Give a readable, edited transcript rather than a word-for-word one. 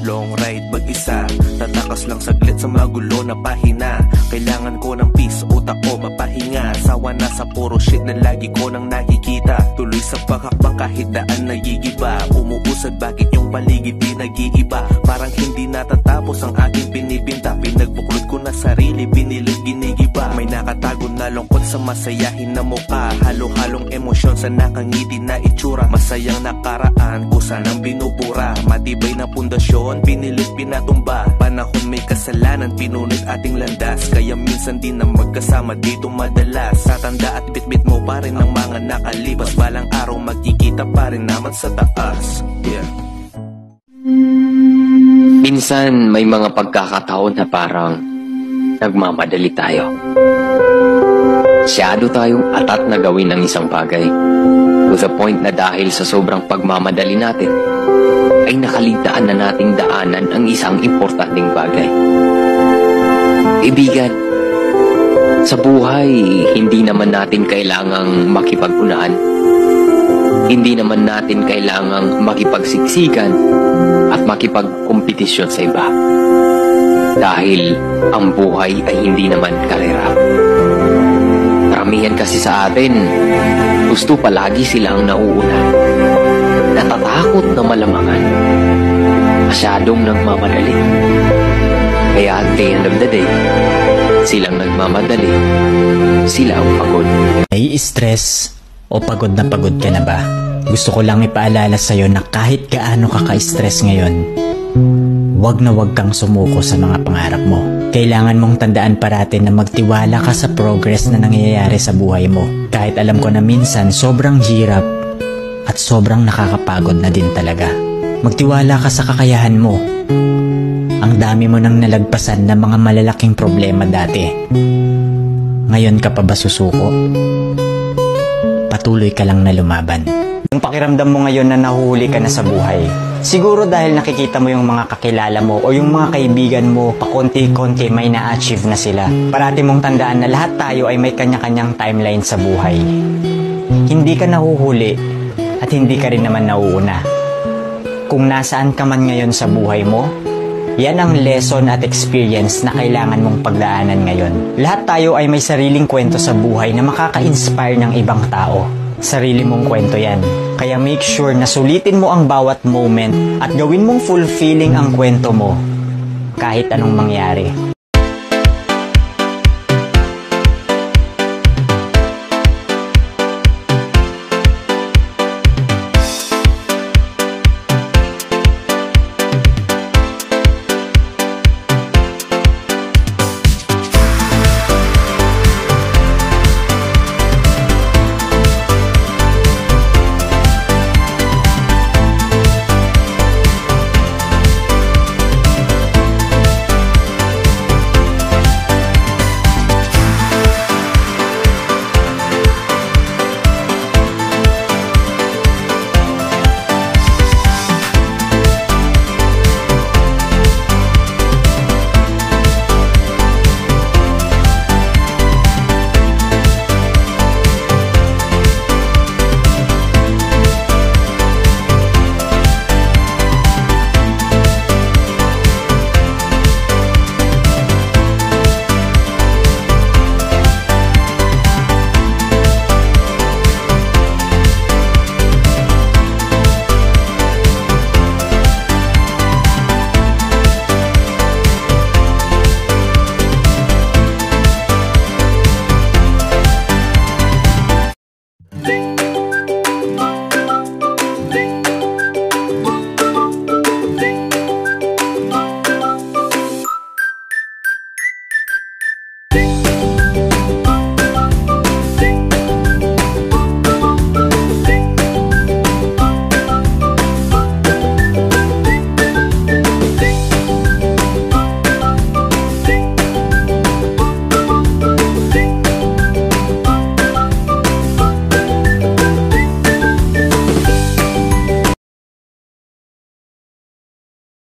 Long ride mag-isa, tatakas lang saglit sa magulo na pahina. Kailangan ko ng peace, utak ko mapahinga. Sawa na sa puro shit na lagi ko nang nakikita. Tuloy sa paghakbang kahit daan nagigiba. Umuusad bakit yung paligid di nag-iiba. Parang hindi natatapos ang aking binibinta. Pinagbuklod ko na sarili, pinilit ginigiba. May nakatago na lungkot sa masayahin na mukha. Halo-halong emosyon sa nakangiti na itsura. Masayang nakaraan, kusa ng binubura. Matibay na pundasyon, pinilit pinatumba. Panahon may kasalanan, pinunit ating landas. Kaya minsan din na magkasama dito madalas. Sa tanda at bitbit mo pa rin ang mga nakalipas. Balang araw magkikita pa rin naman sa taas. Yeah. Minsan may mga pagkakataon na parang nagmamadali tayo. Masyado tayong atat na gawin ang isang bagay. To the point na dahil sa sobrang pagmamadali natin, ay nakaligtaan na nating daanan ang isang importanteng bagay. Kaibigan, sa buhay, hindi naman natin kailangang makipag-unahan. Hindi naman natin kailangang makipagsiksikan at makipagkompetisyon sa iba. Dahil ang buhay ay hindi naman karera. Karamihan kasi sa atin, gusto palagi silang nauuna. Natatakot na malamangan. Masyadong nagmamadali. Kaya at the end of the day, silang nagmamadali. Sila ang pagod. May stress o pagod ka na ba? Gusto ko lang ipaalala sa'yo na kahit gaano ka ka-stress ngayon, wag na wag kang sumuko sa mga pangarap mo. Kailangan mong tandaan parati na magtiwala ka sa progress na nangyayari sa buhay mo. Kahit alam ko na minsan sobrang hirap at sobrang nakakapagod na din talaga. Magtiwala ka sa kakayahan mo. Ang dami mo nang nalagpasan na mga malalaking problema dati. Ngayon ka pa ba susuko? Patuloy ka lang na lumaban. Yung pakiramdam mo ngayon na nahuhuli ka na sa buhay, siguro dahil nakikita mo yung mga kakilala mo o yung mga kaibigan mo, pakonti-konti may na-achieve na sila. Parati mong tandaan na lahat tayo ay may kanya-kanyang timeline sa buhay. Hindi ka nahuhuli at hindi ka rin naman nauuna. Kung nasaan ka man ngayon sa buhay mo, yan ang lesson at experience na kailangan mong pagdaanan ngayon. Lahat tayo ay may sariling kwento sa buhay na makaka-inspire ng ibang tao. Sarili mong kwento yan. Kaya make sure na sulitin mo ang bawat moment at gawin mong fulfilling ang kwento mo kahit anong mangyari.